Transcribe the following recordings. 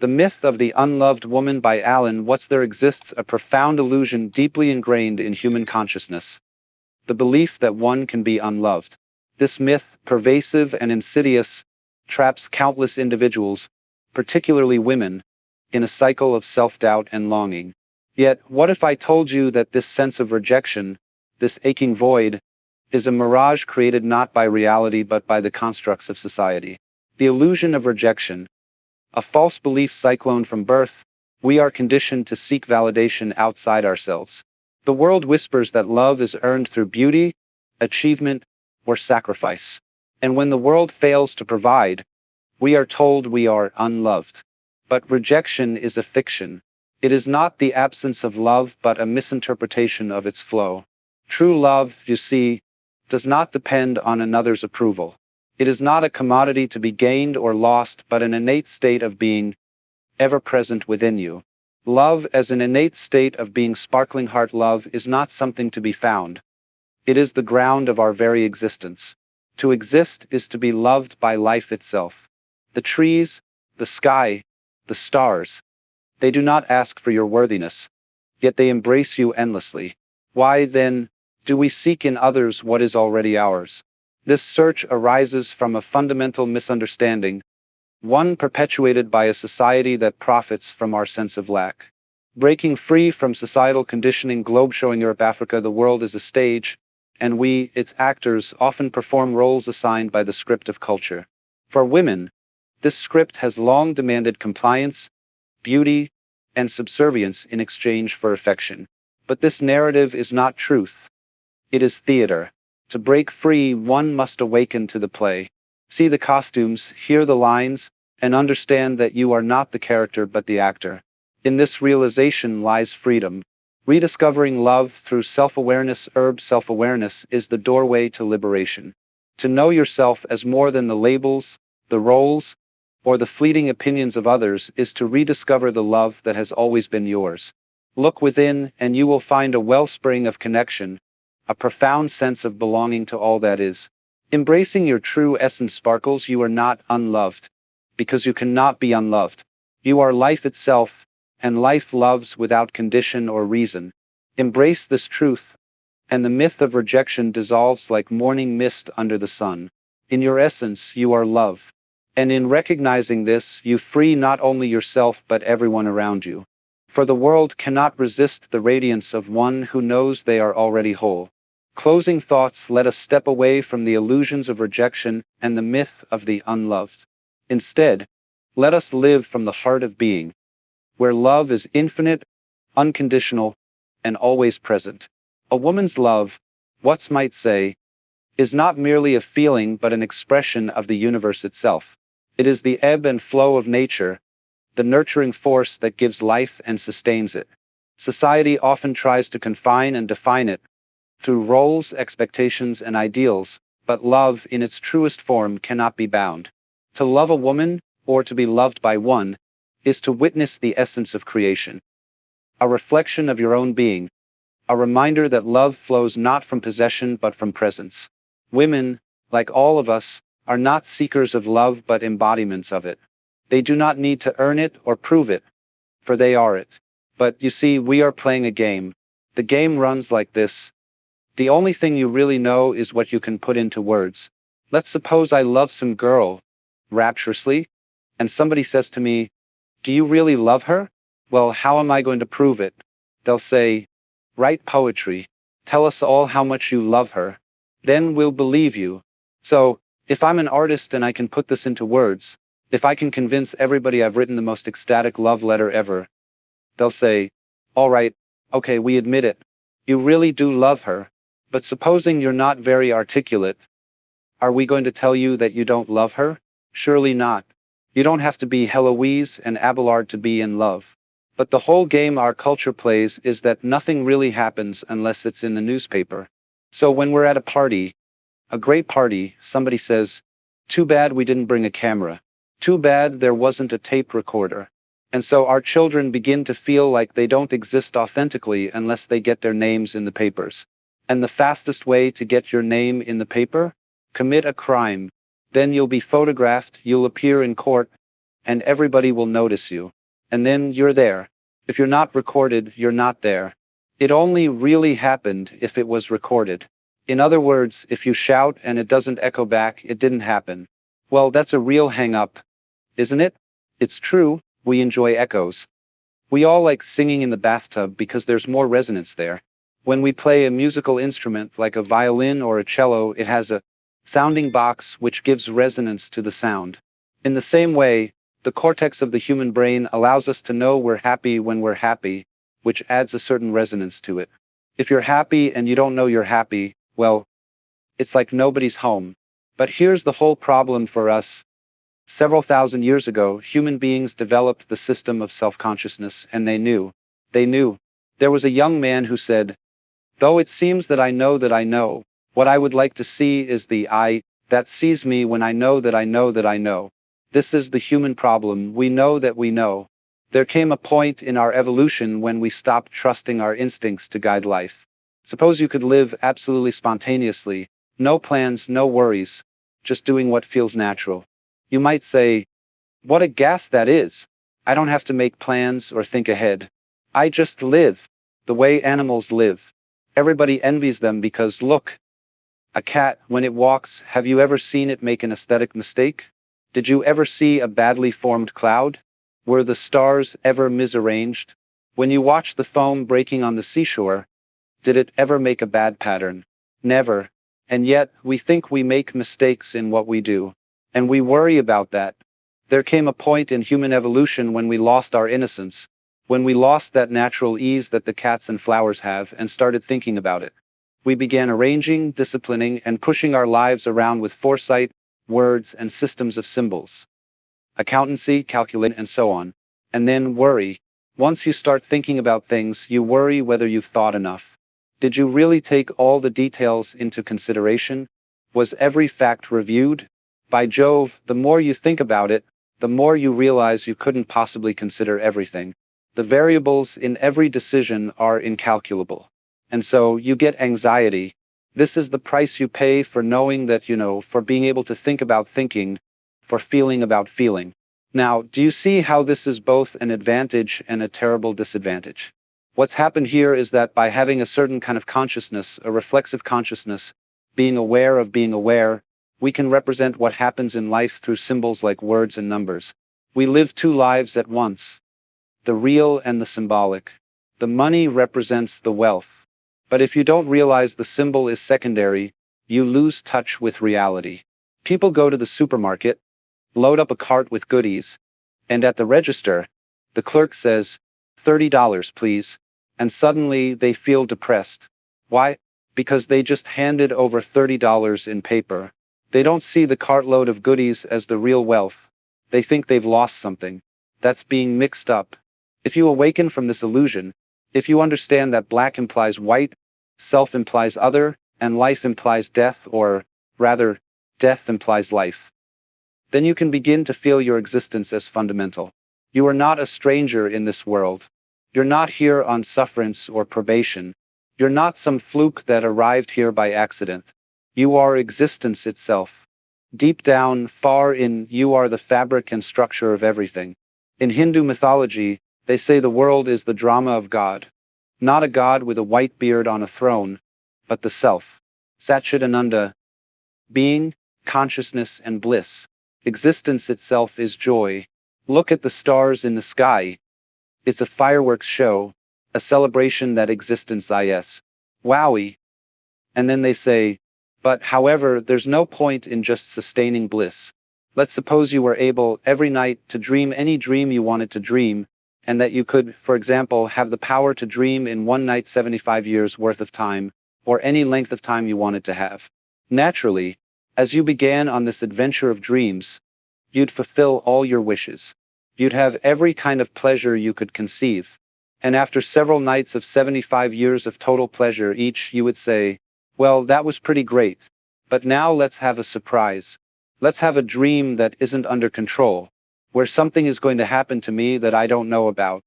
The Myth of the Unloved Woman by Alan Watts. There exists a profound illusion deeply ingrained in human consciousness, the belief that one can be unloved. This myth, pervasive and insidious, traps countless individuals, particularly women, in a cycle of self-doubt and longing. Yet, what if I told you that this sense of rejection, this aching void, is a mirage created not by reality but by the constructs of society? The illusion of rejection, a false belief cyclone from birth. We are conditioned to seek validation outside ourselves. The world whispers that love is earned through beauty, achievement, or sacrifice. And when the world fails to provide, we are told we are unloved. But rejection is a fiction. It is not the absence of love but a misinterpretation of its flow. True love, you see, does not depend on another's approval. It is not a commodity to be gained or lost but an innate state of being, ever present within you. Love as an innate state of being. Sparkling heart love is not something to be found. It is the ground of our very existence. To exist is to be loved by life itself. The trees, the sky, the stars, they do not ask for your worthiness, yet they embrace you endlessly. Why, then, do we seek in others what is already ours? This search arises from a fundamental misunderstanding, one perpetuated by a society that profits from our sense of lack. Breaking free from societal conditioning. Globe showing Europe, Africa. The world is a stage, and we, its actors, often perform roles assigned by the script of culture. For women, this script has long demanded compliance, beauty, and subservience in exchange for affection. But this narrative is not truth. It is theater. To break free, one must awaken to the play. See the costumes, hear the lines, and understand that you are not the character but the actor. In this realization lies freedom. Rediscovering love through self-awareness. Self-awareness is the doorway to liberation. To know yourself as more than the labels, the roles, or the fleeting opinions of others is to rediscover the love that has always been yours. Look within, and you will find a wellspring of connection, a profound sense of belonging to all that is. Embracing your true essence. Sparkles. You are not unloved, because you cannot be unloved. You are life itself, and life loves without condition or reason. Embrace this truth, and the myth of rejection dissolves like morning mist under the sun. In your essence, you are love. And in recognizing this, you free not only yourself but everyone around you. For the world cannot resist the radiance of one who knows they are already whole. Closing thoughts. Let us step away from the illusions of rejection and the myth of the unloved. Instead, let us live from the heart of being, where love is infinite, unconditional, and always present. A woman's love, Watts might say, is not merely a feeling but an expression of the universe itself. It is the ebb and flow of nature, the nurturing force that gives life and sustains it. Society often tries to confine and define it through roles, expectations, and ideals, but love in its truest form cannot be bound. To love a woman, or to be loved by one, is to witness the essence of creation. A reflection of your own being, a reminder that love flows not from possession but from presence. Women, like all of us, are not seekers of love but embodiments of it. They do not need to earn it or prove it, for they are it. But, you see, we are playing a game. The game runs like this. The only thing you really know is what you can put into words. Let's suppose I love some girl, rapturously, and somebody says to me, "Do you really love her?" Well, how am I going to prove it? They'll say, "Write poetry. Tell us all how much you love her. Then we'll believe you." So, if I'm an artist and I can put this into words, if I can convince everybody I've written the most ecstatic love letter ever, they'll say, "All right, okay, we admit it. You really do love her. But supposing you're not very articulate, are we going to tell you that you don't love her? Surely not. You don't have to be Heloise and Abelard to be in love. But the whole game our culture plays is that nothing really happens unless it's in the newspaper. So when we're at a party, a great party, somebody says, "Too bad we didn't bring a camera. Too bad there wasn't a tape recorder." And so our children begin to feel like they don't exist authentically unless they get their names in the papers. And the fastest way to get your name in the paper? Commit a crime. Then you'll be photographed, you'll appear in court, and everybody will notice you. And then you're there. If you're not recorded, you're not there. It only really happened if it was recorded. In other words, if you shout and it doesn't echo back, it didn't happen. Well, that's a real hang up, isn't it? It's true, we enjoy echoes. We all like singing in the bathtub because there's more resonance there. When we play a musical instrument like a violin or a cello, it has a sounding box which gives resonance to the sound. In the same way, the cortex of the human brain allows us to know we're happy when we're happy, which adds a certain resonance to it. If you're happy and you don't know you're happy, well, it's like nobody's home. But here's the whole problem for us. Several thousand years ago, human beings developed the system of self-consciousness, and they knew. There was a young man who said, though it seems that I know, what I would like to see is the I that sees me when I know that I know that I know. This is the human problem. We know that we know. There came a point in our evolution when we stopped trusting our instincts to guide life. Suppose you could live absolutely spontaneously, no plans, no worries, just doing what feels natural. You might say, what a gas that is. I don't have to make plans or think ahead. I just live, the way animals live. Everybody envies them because look, a cat, when it walks, have you ever seen it make an aesthetic mistake? Did you ever see a badly formed cloud? Were the stars ever misarranged? When you watch the foam breaking on the seashore, did it ever make a bad pattern? Never. And yet, we think we make mistakes in what we do. And we worry about that. There came a point in human evolution when we lost our innocence, when we lost that natural ease that the cats and flowers have and started thinking about it. We began arranging, disciplining, and pushing our lives around with foresight, words, and systems of symbols. Accountancy, calculation, and so on. And then worry. Once you start thinking about things, you worry whether you've thought enough. Did you really take all the details into consideration? Was every fact reviewed? By Jove, the more you think about it, the more you realize you couldn't possibly consider everything. The variables in every decision are incalculable. And so you get anxiety. This is the price you pay for knowing that you know, for being able to think about thinking, for feeling about feeling. Now, do you see how this is both an advantage and a terrible disadvantage? What's happened here is that by having a certain kind of consciousness, a reflexive consciousness, being aware of being aware, we can represent what happens in life through symbols like words and numbers. We live two lives at once, the real and the symbolic. The money represents the wealth. But if you don't realize the symbol is secondary, you lose touch with reality. People go to the supermarket, load up a cart with goodies, and at the register, the clerk says, $30, please, and suddenly they feel depressed. Why? Because they just handed over $30 in paper. They don't see the cartload of goodies as the real wealth. They think they've lost something. That's being mixed up. If you awaken from this illusion, if you understand that black implies white, self implies other, and life implies death, or rather, death implies life, then you can begin to feel your existence as fundamental. You are not a stranger in this world. You're not here on sufferance or probation. You're not some fluke that arrived here by accident. You are existence itself. Deep down, far in, you are the fabric and structure of everything. In Hindu mythology, they say the world is the drama of God. Not a God with a white beard on a throne, but the self. Satchidananda, being, consciousness, and bliss. Existence itself is joy. Look at the stars in the sky. It's a fireworks show, a celebration that existence is. Wowie. And then they say, but however, there's no point in just sustaining bliss. Let's suppose you were able every night to dream any dream you wanted to dream, and that you could, for example, have the power to dream in one night 75 years worth of time, or any length of time you wanted to have. Naturally, as you began on this adventure of dreams, you'd fulfill all your wishes. You'd have every kind of pleasure you could conceive. And after several nights of 75 years of total pleasure each, you would say, well, that was pretty great. But now let's have a surprise. Let's have a dream that isn't under control, where something is going to happen to me that I don't know about.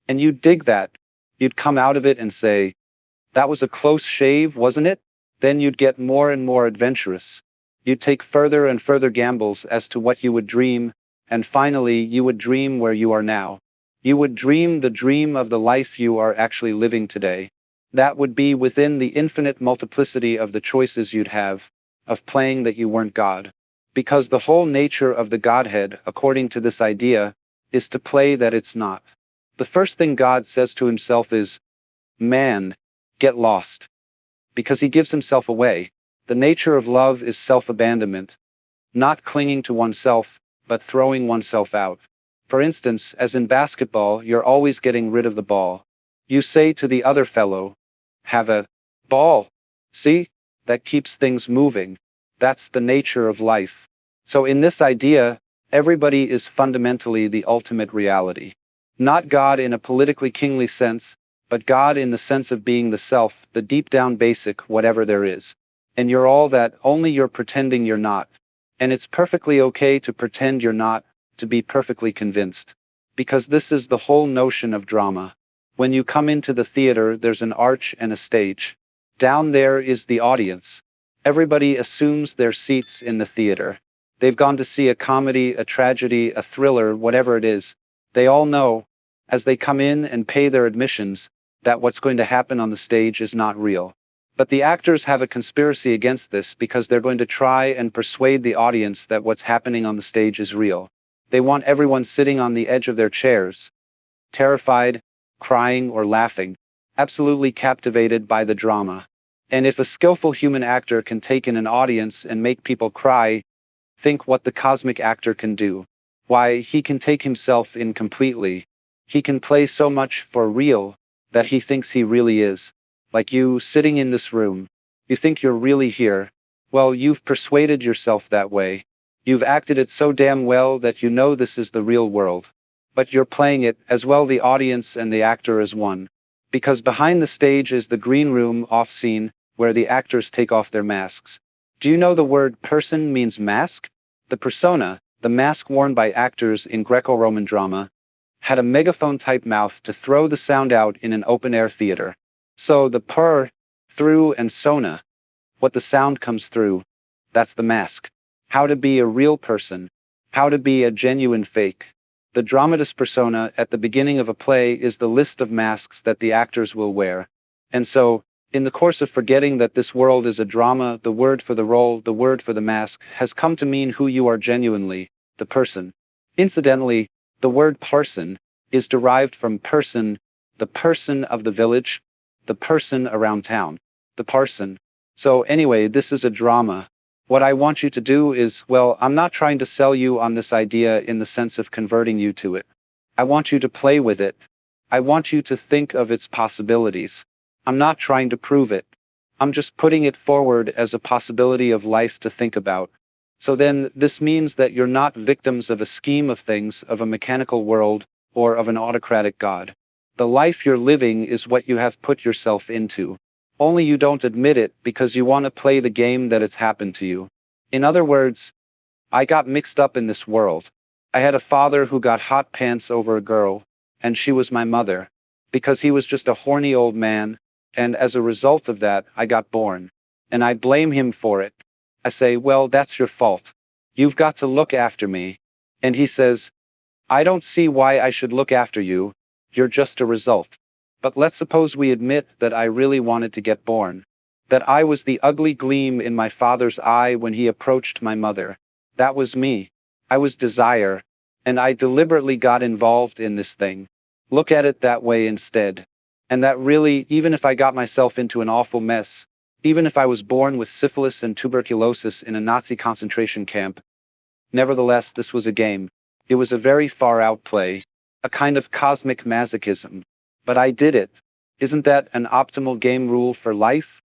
And you'd dig that. You'd come out of it and say, that was a close shave, wasn't it? Then you'd get more and more adventurous. You'd take further and further gambles as to what you would dream, And finally, you would dream where you are now. You would dream the dream of the life you are actually living today. That would be within the infinite multiplicity of the choices you'd have, of playing that you weren't God. Because the whole nature of the Godhead, according to this idea, is to play that it's not. The first thing God says to himself is, man, get lost. Because he gives himself away. The nature of love is self-abandonment, not clinging to oneself, but throwing oneself out. For instance, as in basketball, you're always getting rid of the ball. You say to the other fellow, have a ball. See? That keeps things moving. That's the nature of life. So in this idea, everybody is fundamentally the ultimate reality. Not God in a politically kingly sense, but God in the sense of being the self, the deep down basic, whatever there is. And you're all that, only you're pretending you're not. And it's perfectly okay to pretend you're not, to be perfectly convinced. Because this is the whole notion of drama. When you come into the theater, there's an arch and a stage. Down there is the audience. Everybody assumes their seats in the theater. They've gone to see a comedy, a tragedy, a thriller, whatever it is. They all know, as they come in and pay their admissions, that what's going to happen on the stage is not real. But the actors have a conspiracy against this because they're going to try and persuade the audience that what's happening on the stage is real. They want everyone sitting on the edge of their chairs, terrified, crying or laughing, absolutely captivated by the drama. And if a skillful human actor can take in an audience and make people cry, think what the cosmic actor can do. Why, he can take himself in completely. He can play so much for real that he thinks he really is. Like you sitting in this room. You think you're really here. Well, you've persuaded yourself that way. You've acted it so damn well that you know this is the real world. But you're playing it, as well the audience and the actor as one. Because behind the stage is the green room off scene, where the actors take off their masks. Do you know the word person means mask? The persona, the mask worn by actors in Greco-Roman drama, had a megaphone-type mouth to throw the sound out in an open-air theater. So the through and sona, what the sound comes through, that's the mask. How to be a real person. How to be a genuine fake. The dramatis persona at the beginning of a play is the list of masks that the actors will wear. And so, in the course of forgetting that this world is a drama, the word for the role, the word for the mask, has come to mean who you are genuinely, the person. Incidentally, the word person is derived from person, the person of the village, the person around town, the parson. So anyway, this is a drama. What I want you to do is, well, I'm not trying to sell you on this idea in the sense of converting you to it. I want you to play with it. I want you to think of its possibilities. I'm not trying to prove it. I'm just putting it forward as a possibility of life to think about. So then, this means that you're not victims of a scheme of things, of a mechanical world, or of an autocratic God. The life you're living is what you have put yourself into. Only you don't admit it because you want to play the game that it's happened to you. In other words, I got mixed up in this world. I had a father who got hot pants over a girl, and she was my mother. Because he was just a horny old man, and as a result of that, I got born. And I blame him for it. I say, well, that's your fault. You've got to look after me. And he says, I don't see why I should look after you. You're just a result. But let's suppose we admit that I really wanted to get born. That I was the ugly gleam in my father's eye when he approached my mother. That was me. I was desire. And I deliberately got involved in this thing. Look at it that way instead. And that really, even if I got myself into an awful mess, even if I was born with syphilis and tuberculosis in a Nazi concentration camp, nevertheless, this was a game. It was a very far-out play, a kind of cosmic masochism. But I did it. Isn't that an optimal game rule for life?